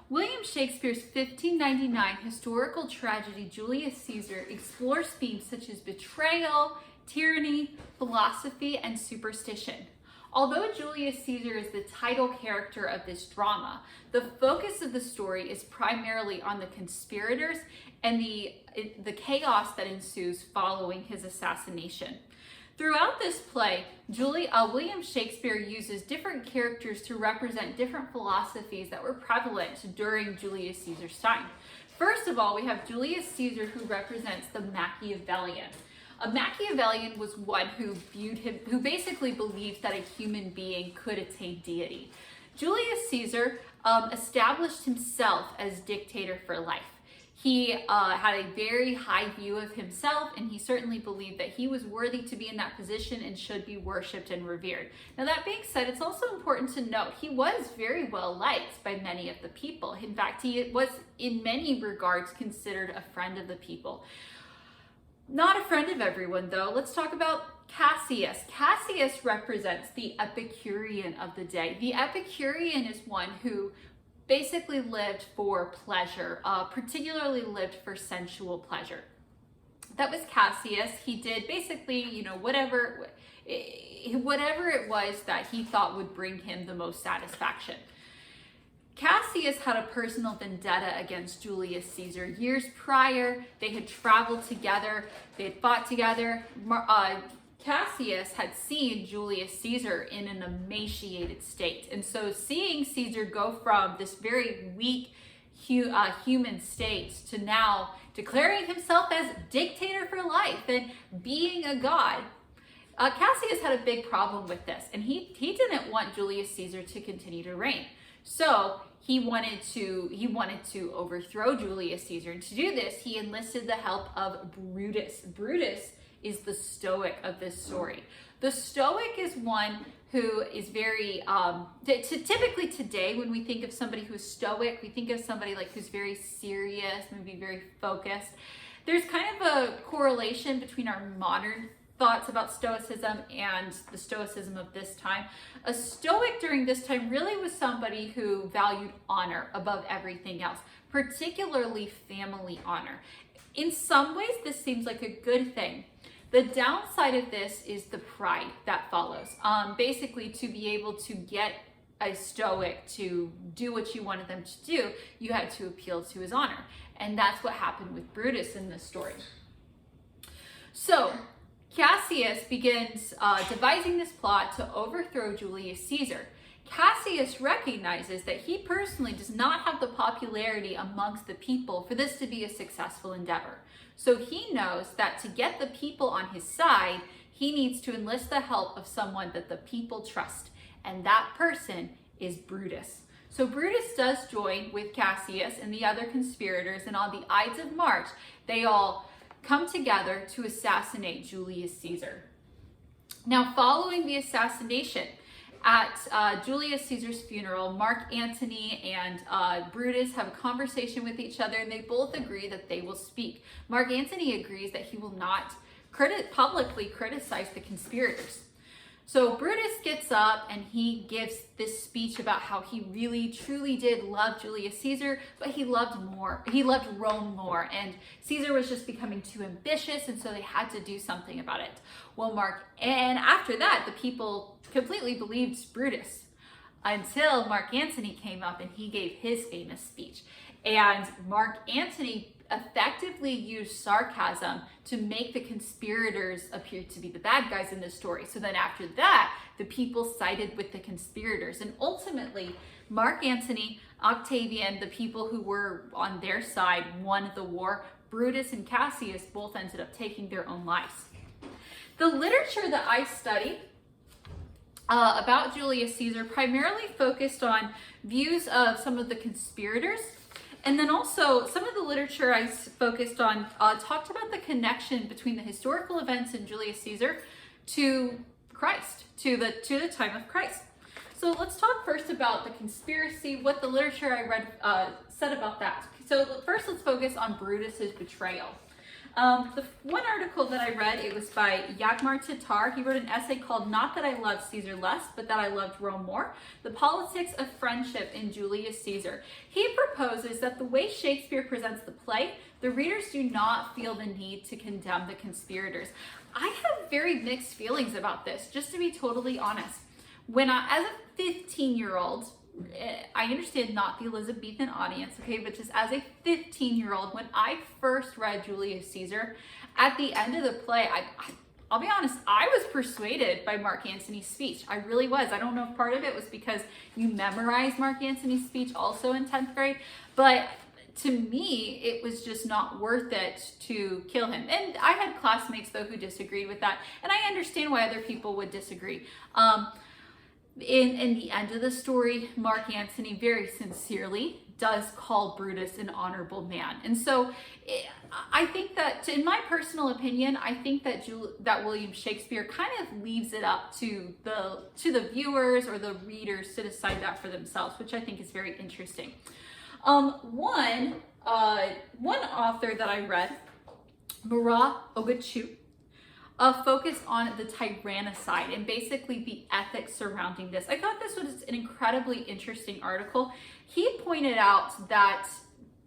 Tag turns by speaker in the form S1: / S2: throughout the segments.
S1: William Shakespeare's 1599 historical tragedy Julius Caesar explores themes such as betrayal, tyranny, philosophy, and superstition. Although Julius Caesar is the title character of this drama, the focus of the story is primarily on the conspirators and the chaos that ensues following his assassination. Throughout this play, William Shakespeare uses different characters to represent different philosophies that were prevalent during Julius Caesar's time. First of all, we have Julius Caesar, who represents the Machiavellian. A Machiavellian was one who basically believed that a human being could attain deity. Julius Caesar established himself as dictator for life. He had a very high view of himself, and he certainly believed that he was worthy to be in that position and should be worshipped and revered. Now, that being said, it's also important to note he was very well liked by many of the people. In fact, he was in many regards considered a friend of the people. Not a friend of everyone, though. Let's talk about Cassius. Cassius represents the Epicurean of the day. The Epicurean is one who basically lived for pleasure, particularly lived for sensual pleasure. That was Cassius. He did basically, whatever it was that he thought would bring him the most satisfaction. Cassius had a personal vendetta against Julius Caesar. Years prior, they had traveled together, they had fought together. Cassius had seen Julius Caesar in an emaciated state. And so seeing Caesar go from this very weak human state to now declaring himself as dictator for life and being a god, Cassius had a big problem with this. And he didn't want Julius Caesar to continue to reign. So he wanted to overthrow Julius Caesar. And to do this, he enlisted the help of Brutus. Brutus is the Stoic of this story. The Stoic is one who is very, typically today when we think of somebody who's Stoic, we think of somebody like who's very serious, maybe very focused. There's kind of a correlation between our modern thoughts about Stoicism and the Stoicism of this time. A Stoic during this time really was somebody who valued honor above everything else, particularly family honor. In some ways, this seems like a good thing. The downside of this is the pride that follows. Basically, to be able to get a Stoic to do what you wanted them to do, you had to appeal to his honor. And that's what happened with Brutus in this story. So Cassius begins devising this plot to overthrow Julius Caesar. Cassius recognizes that he personally does not have the popularity amongst the people for this to be a successful endeavor. So he knows that to get the people on his side, he needs to enlist the help of someone that the people trust. And that person is Brutus. So Brutus does join with Cassius and the other conspirators, and on the Ides of March, they all come together to assassinate Julius Caesar. Now, following the assassination, at Julius Caesar's funeral, Mark Antony and Brutus have a conversation with each other, and they both agree that they will speak. Mark Antony agrees that he will not publicly criticize the conspirators. So Brutus gets up and he gives this speech about how he really truly did love Julius Caesar, but he loved Rome more, and Caesar was just becoming too ambitious, and so they had to do something about it. And after that, the people completely believed Brutus until Mark Antony came up and he gave his famous speech. And Mark Antony effectively used sarcasm to make the conspirators appear to be the bad guys in this story. So then after that, the people sided with the conspirators. And ultimately, Mark Antony, Octavian, the people who were on their side, won the war. Brutus and Cassius both ended up taking their own lives. The literature that I studied about Julius Caesar primarily focused on views of some of the conspirators. And then also some of the literature I focused on talked about the connection between the historical events in Julius Caesar to Christ, to the time of Christ. So let's talk first about the conspiracy, what the literature I read said about that. So first let's focus on Brutus's betrayal. The one article that I read, it was by Yagmar Tatar. He wrote an essay called Not That I Loved Caesar Less, But That I Loved Rome More, The Politics of Friendship in Julius Caesar. He proposes that the way Shakespeare presents the play, the readers do not feel the need to condemn the conspirators. I have very mixed feelings about this, just to be totally honest. When as a 15-year-old, I understand not the Elizabethan audience, okay, but just as a 15-year-old, when I first read Julius Caesar, at the end of the play, I'll be honest, I was persuaded by Mark Antony's speech. I really was. I don't know if part of it was because you memorized Mark Antony's speech also in 10th grade, but to me, it was just not worth it to kill him. And I had classmates, though, who disagreed with that, and I understand why other people would disagree. In the end of the story, Mark Antony very sincerely does call Brutus an honorable man. And so I think that, in my personal opinion, I think that William Shakespeare kind of leaves it up to the viewers or the readers to decide that for themselves, which I think is very interesting. One author that I read, Murat Ogachuk, focused on the tyrannicide and basically the ethics surrounding this. I thought this was an incredibly interesting article. He pointed out that,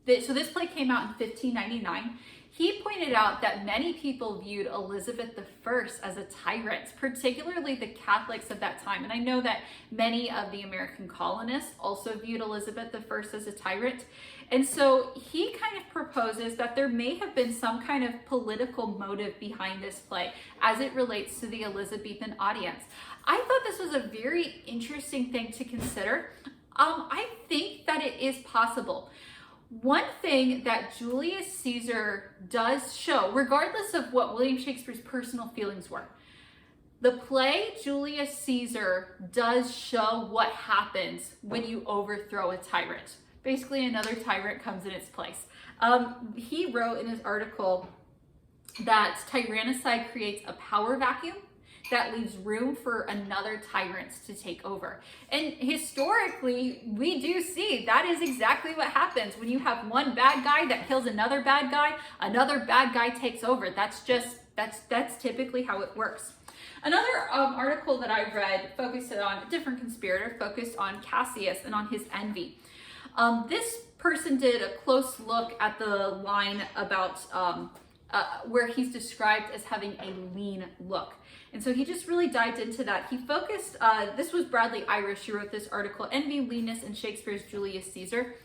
S1: so this play came out in 1599. He pointed out that many people viewed Elizabeth I as a tyrant, particularly the Catholics of that time. And I know that many of the American colonists also viewed Elizabeth I as a tyrant. And so he kind of proposes that there may have been some kind of political motive behind this play as it relates to the Elizabethan audience. I thought this was a very interesting thing to consider. I think that it is possible. One thing that Julius Caesar does show, regardless of what William Shakespeare's personal feelings were, the play Julius Caesar does show what happens when you overthrow a tyrant. Basically, another tyrant comes in its place. He wrote in his article that tyrannicide creates a power vacuum that leaves room for another tyrant to take over. And historically, we do see that is exactly what happens. When you have one bad guy that kills another bad guy takes over. That's typically how it works. Another article that I read focused on a different conspirator, focused on Cassius and on his envy. This person did a close look at the line about where he's described as having a lean look. And so he just really dived into that. He focused, this was Bradley Irish who wrote this article, Envy, Leanness, and Shakespeare's Julius Caesar.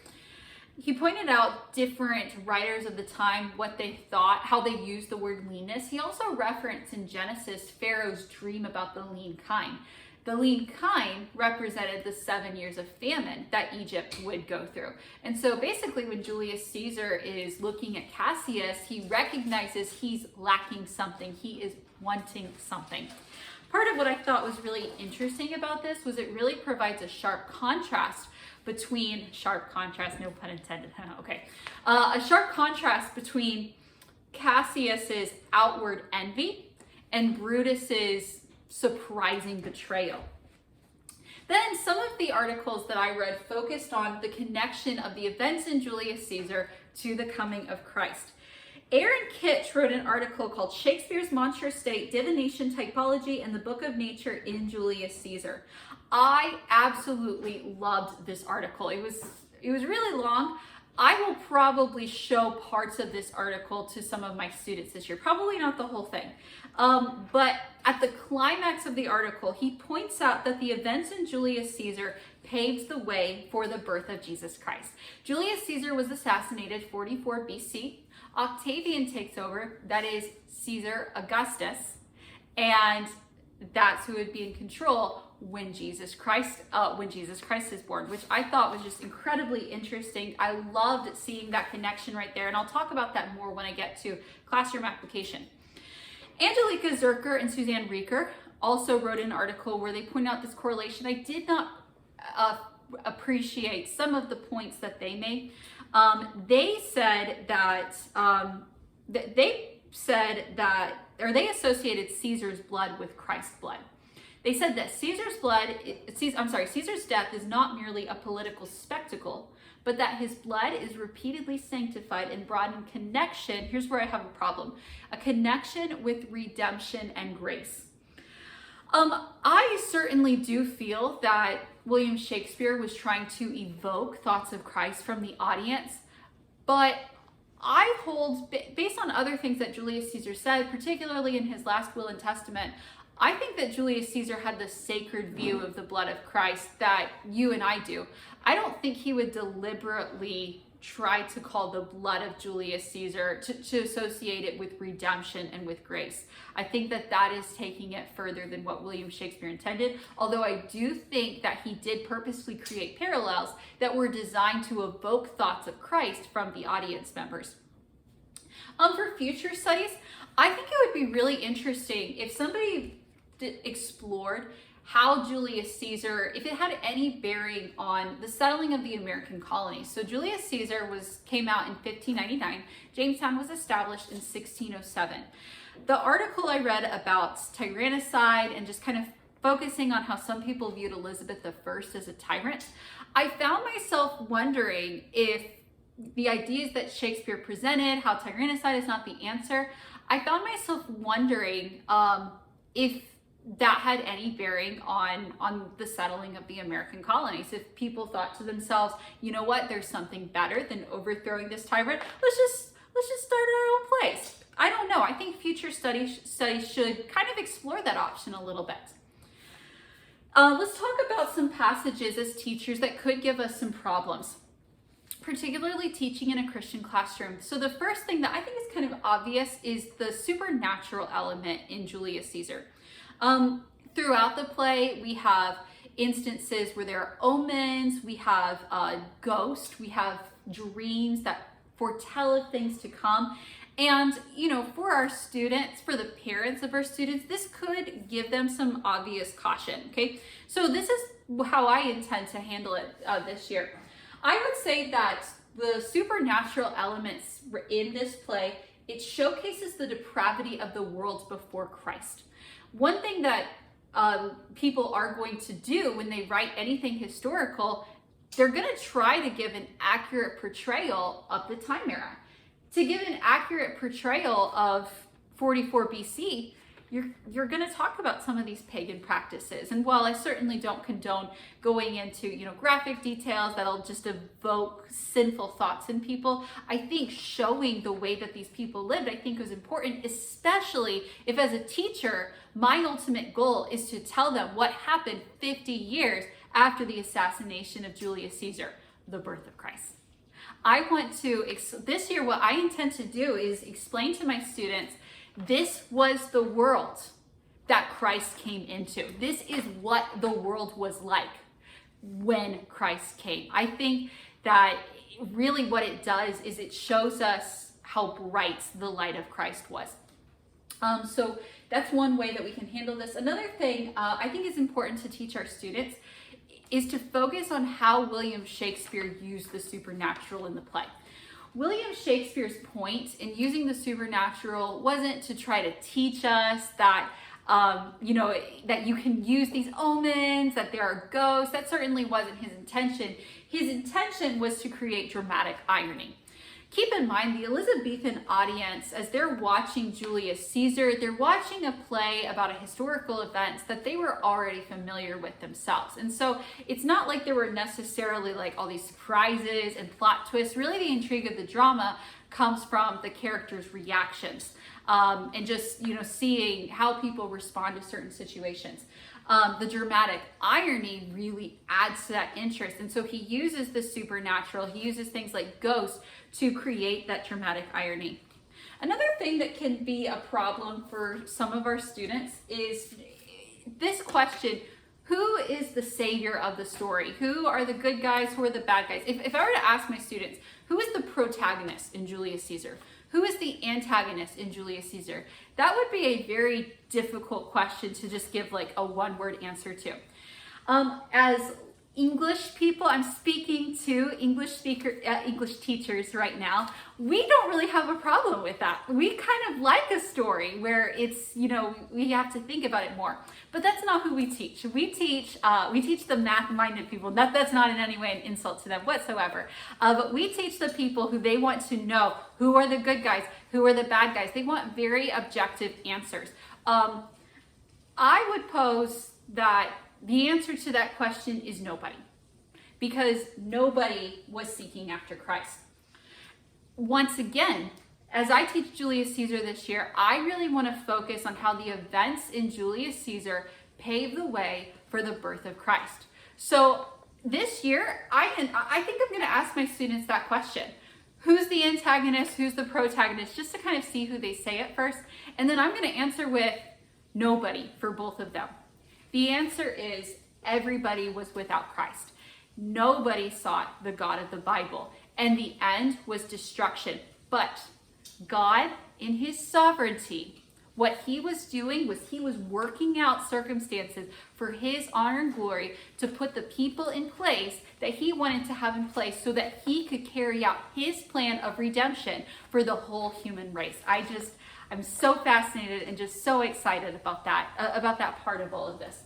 S1: He pointed out different writers of the time, what they thought, how they used the word leanness. He also referenced in Genesis Pharaoh's dream about the lean kine. The lean kine represented the 7 years of famine that Egypt would go through. And so basically when Julius Caesar is looking at Cassius, he recognizes he's lacking something. He is wanting something. Part of what I thought was really interesting about this was it really provides a sharp contrast between, no pun intended, okay. A sharp contrast between Cassius's outward envy and Brutus's surprising betrayal. Then some of the articles that I read focused on the connection of the events in Julius Caesar to the coming of Christ. Aaron Kitch wrote an article called Shakespeare's Monstrous State, Divination, Typology, and the Book of Nature in Julius Caesar. I absolutely loved this article. It was really long. I will probably show parts of this article to some of my students this year. Probably not the whole thing. But at the climax of the article, he points out that the events in Julius Caesar paves the way for the birth of Jesus Christ. Julius Caesar was assassinated 44 BC. Octavian takes over, that is Caesar Augustus, and that's who would be in control when Jesus Christ is born, which I thought was just incredibly interesting. I loved seeing that connection right there, and I'll talk about that more when I get to classroom application. Angelika Zerker and Suzanne Rieker also wrote an article where they point out this correlation. I did not appreciate some of the points that they made. They associated Caesar's blood with Christ's blood. They said that Caesar's death is not merely a political spectacle, but that his blood is repeatedly sanctified and brought in connection. Here's where I have a problem: a connection with redemption and grace. I certainly do feel that William Shakespeare was trying to evoke thoughts of Christ from the audience, but I hold, based on other things that Julius Caesar said, particularly in his last will and testament, I think that Julius Caesar had the sacred view of the blood of Christ that you and I do. I don't think he would deliberately try to call the blood of Julius Caesar to associate it with redemption and with grace. I think that that is taking it further than what William Shakespeare intended, although I do think that he did purposely create parallels that were designed to evoke thoughts of Christ from the audience members. For future studies, I think it would be really interesting if somebody explored how Julius Caesar, if it had any bearing on the settling of the American colonies. So Julius Caesar came out in 1599. Jamestown was established in 1607. The article I read about tyrannicide and just kind of focusing on how some people viewed Elizabeth I as a tyrant, I found myself wondering if the ideas that Shakespeare presented, how tyrannicide is not the answer, I found myself wondering if that had any bearing on the settling of the American colonies. If people thought to themselves, you know what, there's something better than overthrowing this tyrant, let's just start our own place. I don't know. I think future studies should kind of explore that option a little bit. Let's talk about some passages as teachers that could give us some problems, particularly teaching in a Christian classroom. So the first thing that I think is kind of obvious is the supernatural element in Julius Caesar. Throughout the play, we have instances where there are omens, we have ghosts, we have dreams that foretell of things to come. And, you know, for our students, for the parents of our students, this could give them some obvious caution, okay? So this is how I intend to handle it this year. I would say that the supernatural elements in this play, it showcases the depravity of the world before Christ. One thing that people are going to do when they write anything historical, they're going to try to give an accurate portrayal of the time era. To give an accurate portrayal of 44 BC, you're going to talk about some of these pagan practices. And while I certainly don't condone going into, you know, graphic details that'll just evoke sinful thoughts in people, I think showing the way that these people lived, I think was important, especially if as a teacher, my ultimate goal is to tell them what happened 50 years after the assassination of Julius Caesar, the birth of Christ. I want to, this year, what I intend to do is explain to my students, this was the world that Christ came into. This is what the world was like when Christ came. I think that really what it does is it shows us how bright the light of Christ was. So that's one way that we can handle this. Another thing I think is important to teach our students is to focus on how William Shakespeare used the supernatural in the play. William Shakespeare's point in using the supernatural wasn't to try to teach us that, you know, that you can use these omens, that there are ghosts. That certainly wasn't his intention. His intention was to create dramatic irony. Keep in mind, the Elizabethan audience, as they're watching Julius Caesar, they're watching a play about a historical event that they were already familiar with themselves. And so it's not like there were necessarily like all these surprises and plot twists. Really, the intrigue of the drama comes from the characters' reactions and just, you know, seeing how people respond to certain situations. The dramatic irony really adds to that interest. And so he uses the supernatural, he uses things like ghosts to create that dramatic irony. Another thing that can be a problem for some of our students is this question: who is the savior of the story? Who are the good guys? Who are the bad guys? If I were to ask my students, who is the protagonist in Julius Caesar? Who is the antagonist in Julius Caesar? That would be a very difficult question to just give like a one-word answer to. As English people, I'm speaking to English teachers right now. We don't really have a problem with that. We kind of like a story where it's, we have to think about it more. But that's not who we teach. We teach the math-minded people. That's not in any way an insult to them whatsoever. But we teach the people who they want to know who are the good guys, who are the bad guys. They want very objective answers. I would pose that the answer to that question is nobody, because nobody was seeking after Christ. Once again, as I teach Julius Caesar this year, I really want to focus on how the events in Julius Caesar paved the way for the birth of Christ. So this year, I think I'm going to ask my students that question. Who's the antagonist? Who's the protagonist? Just to kind of see who they say at first. And then I'm going to answer with nobody for both of them. The answer is everybody was without Christ. Nobody sought the God of the Bible, and the end was destruction. But God, in his sovereignty, what he was doing was he was working out circumstances for his honor and glory to put the people in place that he wanted to have in place so that he could carry out his plan of redemption for the whole human race. I'm so fascinated and just so excited about that part of all of this.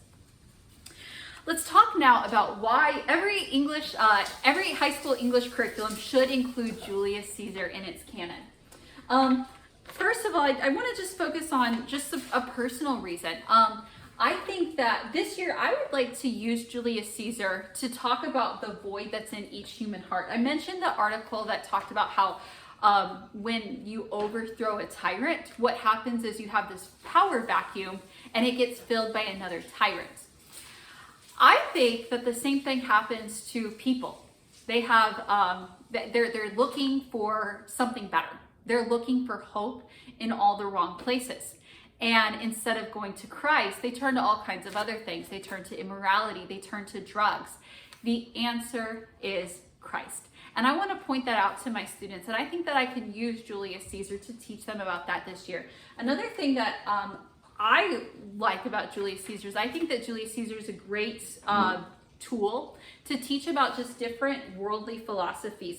S1: Let's talk now about why every high school English curriculum should include Julius Caesar in its canon. First of all, I want to just focus on just a personal reason. I think that this year I would like to use Julius Caesar to talk about the void that's in each human heart. I mentioned the article that talked about how when you overthrow a tyrant, what happens is you have this power vacuum and it gets filled by another tyrant. I think that the same thing happens to people. They have, they're looking for something better. They're looking for hope in all the wrong places. And instead of going to Christ, they turn to all kinds of other things. They turn to immorality. They turn to drugs. The answer is Christ. And I want to point that out to my students. And I think that I can use Julius Caesar to teach them about that this year. Another thing that I like about Julius Caesar is I think that Julius Caesar is a great tool to teach about just different worldly philosophies.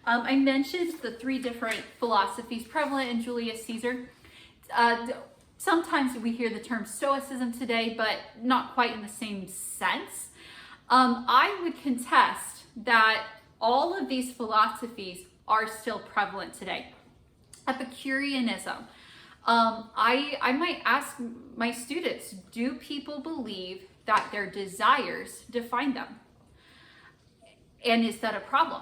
S1: I mentioned the 3 different philosophies prevalent in Julius Caesar. Sometimes we hear the term Stoicism today, but not quite in the same sense. I would contest that all of these philosophies are still prevalent today. Epicureanism. I might ask my students, do people believe that their desires define them? And is that a problem?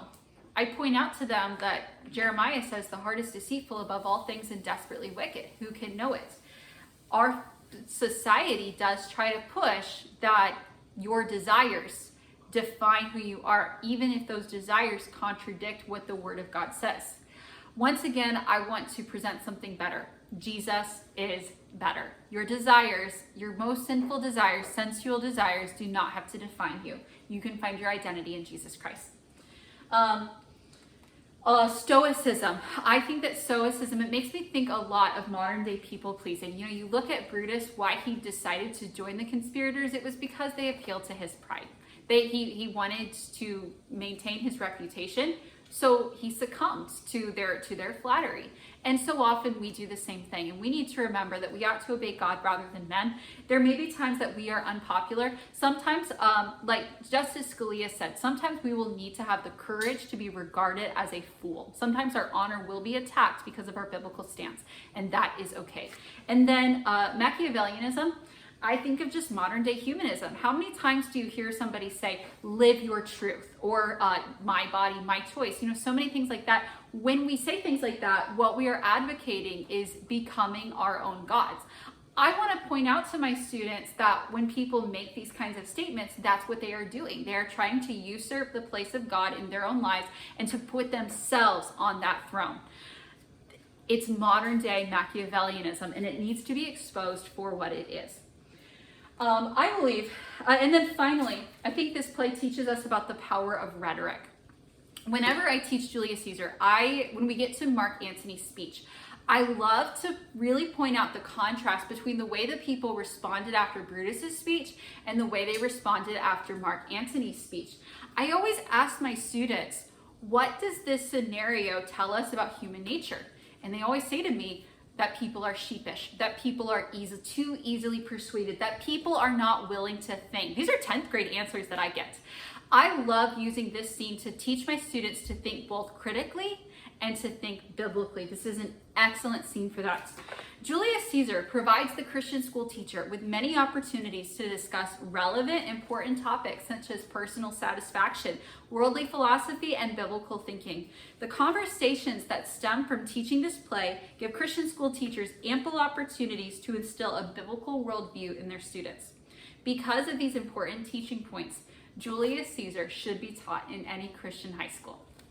S1: I point out to them that Jeremiah says the heart is deceitful above all things and desperately wicked. Who can know it? Our society does try to push that your desires define who you are, even if those desires contradict what the Word of God says. Once again, I want to present something better. Jesus is better. Your desires, your most sinful desires, sensual desires, do not have to define you. You can find your identity in Jesus Christ. Stoicism. I think that Stoicism, it makes me think a lot of modern day people pleasing. You look at Brutus, why he decided to join the conspirators, it was because they appealed to his pride. He wanted to maintain his reputation, so he succumbed to their flattery. And so often we do the same thing, and we need to remember that we ought to obey God rather than men. There may be times that we are unpopular. Sometimes, like Justice Scalia said, sometimes we will need to have the courage to be regarded as a fool. Sometimes our honor will be attacked because of our biblical stance, and that is okay. And then Machiavellianism. I think of just modern day humanism. How many times do you hear somebody say, live your truth, or my body, my choice? So many things like that. When we say things like that, what we are advocating is becoming our own gods. I want to point out to my students that when people make these kinds of statements, that's what they are doing. They are trying to usurp the place of God in their own lives and to put themselves on that throne. It's modern day Machiavellianism, and it needs to be exposed for what it is. I believe, and then finally, I think this play teaches us about the power of rhetoric. Whenever I teach Julius Caesar, when we get to Mark Antony's speech, I love to really point out the contrast between the way that people responded after Brutus's speech and the way they responded after Mark Antony's speech. I always ask my students, what does this scenario tell us about human nature? And they always say to me that people are sheepish, that people are too easily persuaded, that people are not willing to think. These are 10th grade answers that I get. I love using this scene to teach my students to think both critically and to think biblically. This is an excellent scene for that. Julius Caesar provides the Christian school teacher with many opportunities to discuss relevant, important topics such as personal satisfaction, worldly philosophy, and biblical thinking. The conversations that stem from teaching this play give Christian school teachers ample opportunities to instill a biblical worldview in their students. Because of these important teaching points, Julius Caesar should be taught in any Christian high school.